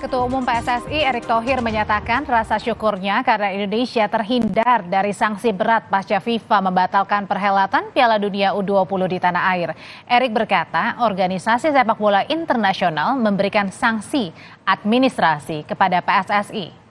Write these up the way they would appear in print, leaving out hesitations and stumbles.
Ketua Umum PSSI Erick Thohir menyatakan rasa syukurnya karena Indonesia terhindar dari sanksi berat pasca FIFA membatalkan perhelatan Piala Dunia U20 di tanah air. Erick berkata, organisasi sepak bola internasional memberikan sanksi administrasi kepada PSSI.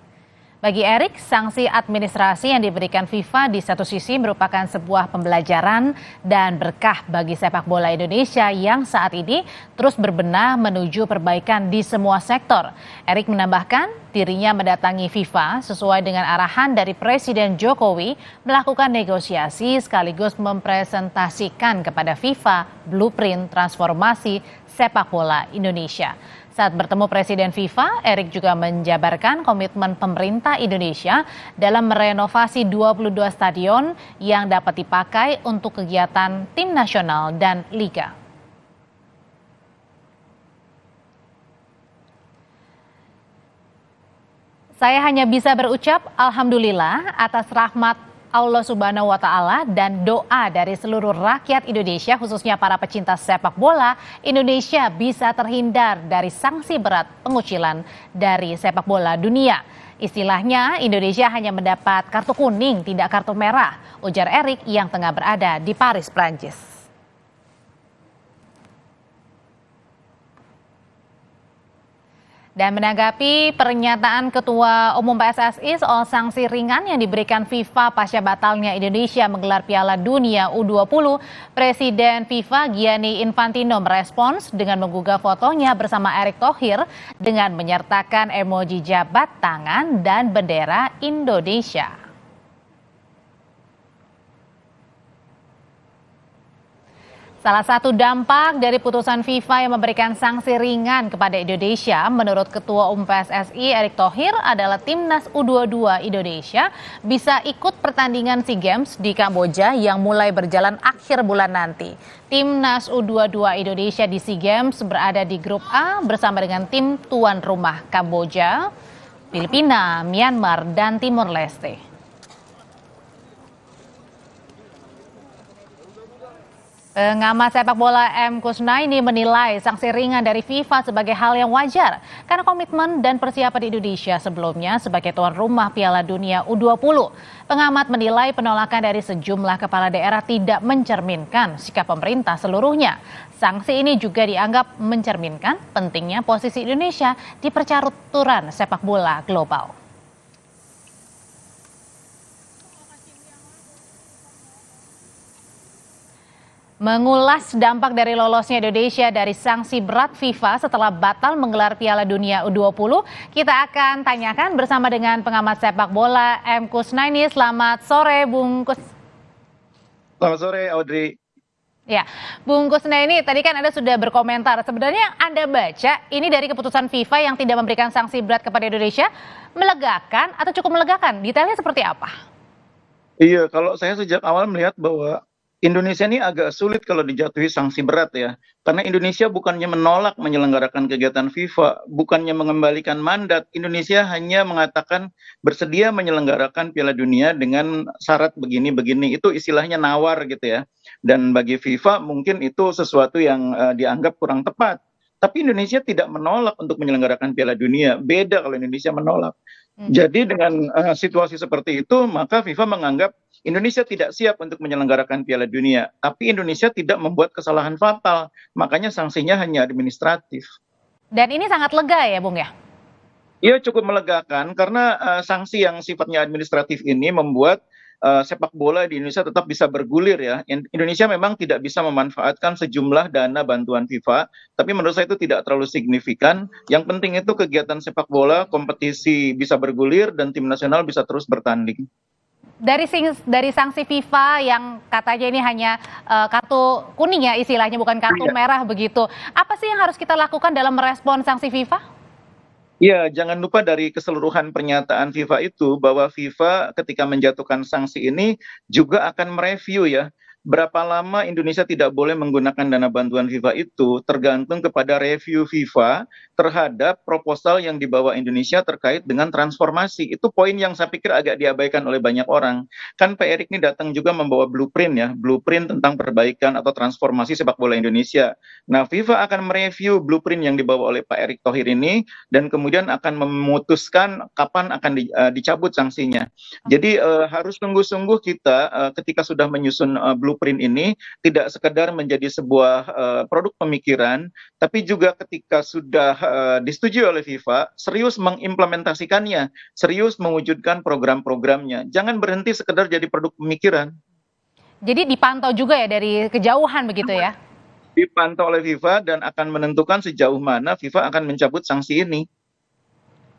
Bagi Erick, sanksi administrasi yang diberikan FIFA di satu sisi merupakan sebuah pembelajaran dan berkah bagi sepak bola Indonesia yang saat ini terus berbenah menuju perbaikan di semua sektor. Erick menambahkan, dirinya mendatangi FIFA sesuai dengan arahan dari Presiden Jokowi melakukan negosiasi sekaligus mempresentasikan kepada FIFA blueprint transformasi sepak bola Indonesia. Saat bertemu Presiden FIFA, Erick juga menjabarkan komitmen pemerintah Indonesia dalam merenovasi 22 stadion yang dapat dipakai untuk kegiatan tim nasional dan liga. Saya hanya bisa berucap alhamdulillah atas rahmat Allah Subhanahu wa Ta'ala dan doa dari seluruh rakyat Indonesia, khususnya para pecinta sepak bola, Indonesia bisa terhindar dari sanksi berat pengucilan dari sepak bola dunia. Istilahnya, Indonesia hanya mendapat kartu kuning, tidak kartu merah, ujar Erick yang tengah berada di Paris, Prancis. Dan menanggapi pernyataan Ketua Umum PSSI soal sanksi ringan yang diberikan FIFA pasca batalnya Indonesia menggelar Piala Dunia U20, Presiden FIFA Gianni Infantino merespons dengan menggugah fotonya bersama Erick Thohir dengan menyertakan emoji jabat tangan dan bendera Indonesia. Salah satu dampak dari putusan FIFA yang memberikan sanksi ringan kepada Indonesia menurut Ketua Umum PSSI Erick Thohir adalah Timnas U22 Indonesia bisa ikut pertandingan SEA Games di Kamboja yang mulai berjalan akhir bulan nanti. Timnas U22 Indonesia di SEA Games berada di grup A bersama dengan tim tuan rumah Kamboja, Filipina, Myanmar, dan Timor Leste. Pengamat sepak bola M. Kusnaini menilai sanksi ringan dari FIFA sebagai hal yang wajar karena komitmen dan persiapan Indonesia sebelumnya sebagai tuan rumah Piala Dunia U20. Pengamat menilai penolakan dari sejumlah kepala daerah tidak mencerminkan sikap pemerintah seluruhnya. Sanksi ini juga dianggap mencerminkan pentingnya posisi Indonesia di percaturan sepak bola global. Mengulas dampak dari lolosnya Indonesia dari sanksi berat FIFA setelah batal menggelar Piala Dunia U20, kita akan tanyakan bersama dengan pengamat sepak bola M. Kusnaini. Selamat sore, Bung Kus. Selamat sore, Audrey. Ya, Bung Kusnaini, tadi kan Anda sudah berkomentar. Sebenarnya yang Anda baca ini dari keputusan FIFA yang tidak memberikan sanksi berat kepada Indonesia, melegakan atau cukup melegakan? Detailnya seperti apa? Iya, kalau saya sejak awal melihat bahwa Indonesia ini agak sulit kalau dijatuhi sanksi berat ya. Karena Indonesia bukannya menolak menyelenggarakan kegiatan FIFA, bukannya mengembalikan mandat. Indonesia hanya mengatakan bersedia menyelenggarakan Piala Dunia dengan syarat begini-begini. Itu istilahnya nawar gitu ya. Dan bagi FIFA mungkin itu sesuatu yang dianggap kurang tepat. Tapi Indonesia tidak menolak untuk menyelenggarakan Piala Dunia. Beda kalau Indonesia menolak. Jadi dengan situasi seperti itu, maka FIFA menganggap Indonesia tidak siap untuk menyelenggarakan Piala Dunia. Tapi Indonesia tidak membuat kesalahan fatal, makanya sanksinya hanya administratif. Dan ini sangat lega ya, Bung ya? Iya, cukup melegakan karena sanksi yang sifatnya administratif ini membuat sepak bola di Indonesia tetap bisa bergulir ya. Indonesia memang tidak bisa memanfaatkan sejumlah dana bantuan FIFA, tapi menurut saya itu tidak terlalu signifikan. Yang penting itu kegiatan sepak bola, kompetisi bisa bergulir dan tim nasional bisa terus bertanding. Dari sanksi FIFA yang katanya ini hanya kartu kuning ya istilahnya, bukan kartu merah begitu. Apa sih yang harus kita lakukan dalam merespon sanksi FIFA? Iya, jangan lupa dari keseluruhan pernyataan FIFA itu bahwa FIFA ketika menjatuhkan sanksi ini juga akan mereview ya berapa lama Indonesia tidak boleh menggunakan dana bantuan FIFA itu tergantung kepada review FIFA terhadap proposal yang dibawa Indonesia terkait dengan transformasi. Itu poin yang saya pikir agak diabaikan oleh banyak orang. Kan Pak Erik ini datang juga membawa blueprint ya, blueprint tentang perbaikan atau transformasi sepak bola Indonesia. Nah, FIFA akan mereview blueprint yang dibawa oleh Pak Erick Thohir ini dan kemudian akan memutuskan kapan akan dicabut sanksinya. Jadi harus sungguh-sungguh kita ketika sudah menyusun blueprint ini tidak sekedar menjadi sebuah produk pemikiran, tapi juga ketika sudah disetujui oleh FIFA, serius mengimplementasikannya, serius mewujudkan program-programnya. Jangan berhenti sekedar jadi produk pemikiran. Jadi dipantau juga ya dari kejauhan begitu ya? Dipantau oleh FIFA dan akan menentukan sejauh mana FIFA akan mencabut sanksi ini.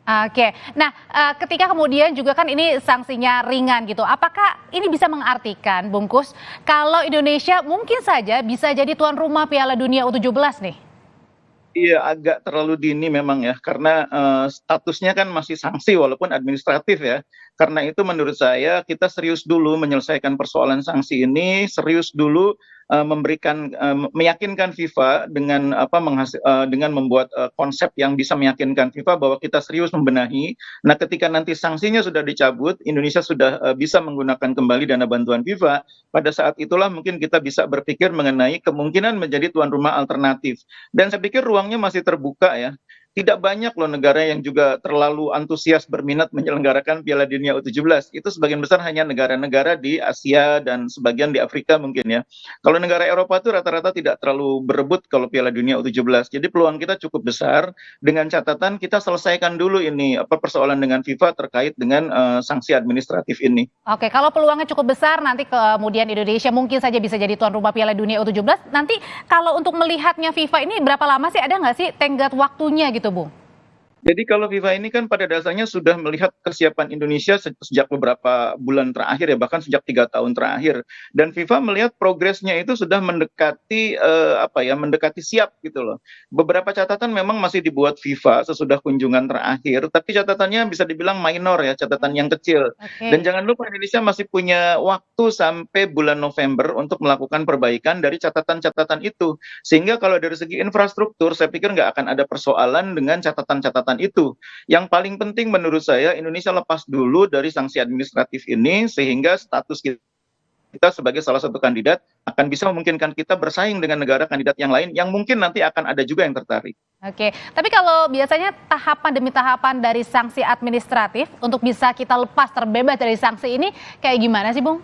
Oke, nah ketika kemudian juga kan ini sanksinya ringan gitu, apakah ini bisa mengartikan, Bungkus, kalau Indonesia mungkin saja bisa jadi tuan rumah Piala Dunia U17 nih? Iya, agak terlalu dini memang ya, karena statusnya kan masih sanksi walaupun administratif ya. Karena itu menurut saya kita serius dulu menyelesaikan persoalan sanksi ini, serius dulu meyakinkan FIFA dengan dengan membuat konsep yang bisa meyakinkan FIFA bahwa kita serius membenahi. Nah, ketika nanti sanksinya sudah dicabut, Indonesia sudah bisa menggunakan kembali dana bantuan FIFA. Pada saat itulah mungkin kita bisa berpikir mengenai kemungkinan menjadi tuan rumah alternatif. Dan saya pikir ruangnya masih terbuka ya. Tidak banyak loh negara yang juga terlalu antusias berminat menyelenggarakan Piala Dunia U17. Itu sebagian besar hanya negara-negara di Asia dan sebagian di Afrika mungkin ya. Kalau negara Eropa itu rata-rata tidak terlalu berebut kalau Piala Dunia U17. Jadi peluang kita cukup besar dengan catatan kita selesaikan dulu ini persoalan dengan FIFA terkait dengan sanksi administratif ini. Oke, kalau peluangnya cukup besar nanti kemudian Indonesia mungkin saja bisa jadi tuan rumah Piala Dunia U17. Nanti kalau untuk melihatnya FIFA ini berapa lama sih, ada nggak sih tenggat waktunya gitu, Bung? Jadi kalau FIFA ini kan pada dasarnya sudah melihat kesiapan Indonesia sejak beberapa bulan terakhir ya, bahkan sejak 3 tahun terakhir. Dan FIFA melihat progresnya itu sudah mendekati siap gitu loh. Beberapa catatan memang masih dibuat FIFA sesudah kunjungan terakhir, tapi catatannya bisa dibilang minor ya, catatan yang kecil. Dan jangan lupa Indonesia masih punya waktu sampai bulan November untuk melakukan perbaikan dari catatan-catatan itu. Sehingga kalau dari segi infrastruktur, saya pikir nggak akan ada persoalan dengan catatan-catatan itu. Yang paling penting menurut saya Indonesia lepas dulu dari sanksi administratif ini sehingga status kita sebagai salah satu kandidat akan bisa memungkinkan kita bersaing dengan negara kandidat yang lain yang mungkin nanti akan ada juga yang tertarik. Oke, tapi kalau biasanya tahapan demi tahapan dari sanksi administratif untuk bisa kita lepas terbebas dari sanksi ini kayak gimana sih, Bung?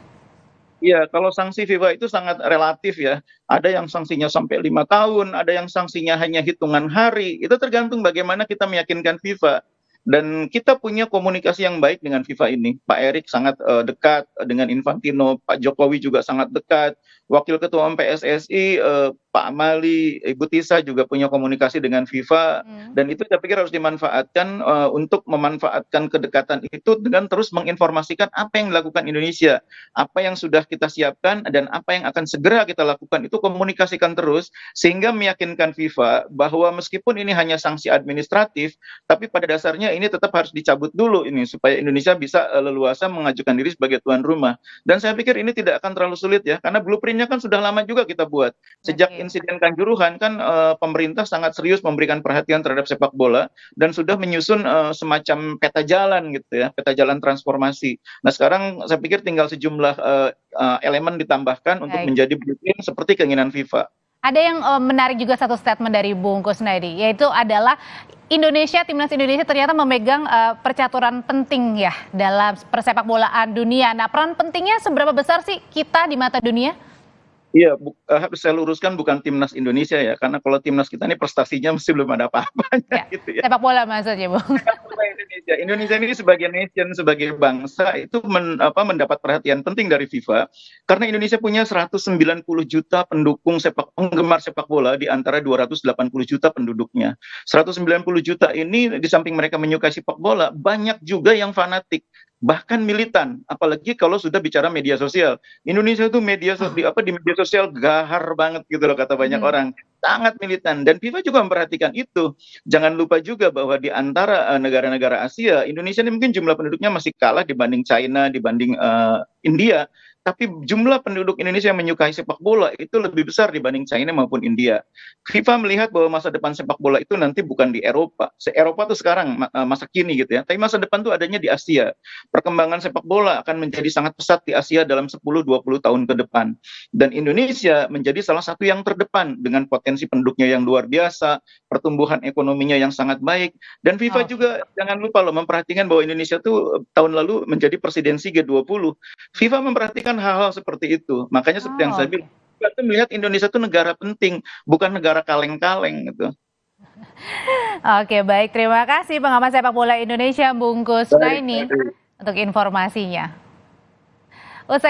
Iya, kalau sanksi FIFA itu sangat relatif ya. Ada yang sanksinya sampai 5 tahun, ada yang sanksinya hanya hitungan hari. Itu tergantung bagaimana kita meyakinkan FIFA. Dan kita punya komunikasi yang baik dengan FIFA ini. Pak Erik sangat dekat dengan Infantino, Pak Jokowi juga sangat dekat. Wakil Ketua Umum PSSI Pak Amali, Ibu Tisa juga punya komunikasi dengan FIFA, dan itu saya pikir harus dimanfaatkan untuk memanfaatkan kedekatan itu dengan terus menginformasikan apa yang dilakukan Indonesia, apa yang sudah kita siapkan dan apa yang akan segera kita lakukan, itu komunikasikan terus sehingga meyakinkan FIFA bahwa meskipun ini hanya sanksi administratif, tapi pada dasarnya ini tetap harus dicabut dulu ini supaya Indonesia bisa leluasa mengajukan diri sebagai tuan rumah. Dan saya pikir ini tidak akan terlalu sulit ya, karena blueprintnya kan sudah lama juga kita buat. Sejak insiden Kanjuruhan kan pemerintah sangat serius memberikan perhatian terhadap sepak bola dan sudah menyusun semacam peta jalan gitu ya, peta jalan transformasi. Nah sekarang saya pikir tinggal sejumlah elemen ditambahkan untuk menjadi blueprint seperti keinginan FIFA. Ada yang menarik juga satu statement dari Bung Kusnadi, yaitu adalah Indonesia, timnas Indonesia ternyata memegang percaturan penting ya dalam persepak bolaan dunia. Nah peran pentingnya seberapa besar sih kita di mata dunia? Iya, harus saya luruskan bukan timnas Indonesia ya, karena kalau timnas kita ini prestasinya masih belum ada apa-apanya gitu ya. Sepak bola maksudnya, Bung. Indonesia ini sebagai nation, sebagai bangsa itu mendapat perhatian penting dari FIFA karena Indonesia punya 190 juta penggemar sepak bola di antara 280 juta penduduknya. 190 juta ini di samping mereka menyukai sepak bola, banyak juga yang fanatik, bahkan militan, apalagi kalau sudah bicara media sosial. Indonesia itu di media sosial gahar banget gitu loh kata banyak orang, sangat militan, dan FIFA juga memperhatikan itu. Jangan lupa juga bahwa di antara negara-negara Asia, Indonesia ini mungkin jumlah penduduknya masih kalah dibanding China, dibanding India, tapi jumlah penduduk Indonesia yang menyukai sepak bola itu lebih besar dibanding China maupun India. FIFA melihat bahwa masa depan sepak bola itu nanti bukan di Eropa. Eropa tuh sekarang masa kini gitu ya, tapi masa depan tuh adanya di Asia. Perkembangan sepak bola akan menjadi sangat pesat di Asia dalam 10-20 tahun ke depan. Dan Indonesia menjadi salah satu yang terdepan dengan potensi penduduknya yang luar biasa, pertumbuhan ekonominya yang sangat baik. Dan FIFA Oke. juga jangan lupa loh memperhatikan bahwa Indonesia tuh tahun lalu menjadi presidensi G20. FIFA memperhatikan hal-hal seperti itu. Makanya seperti yang Oh, saya oke. bilang, kita tuh melihat Indonesia itu negara penting, bukan negara kaleng-kaleng gitu. Oke, baik. Terima kasih pengamat sepak bola Indonesia Bungkus Baik, Naini baik. untuk informasinya. Usai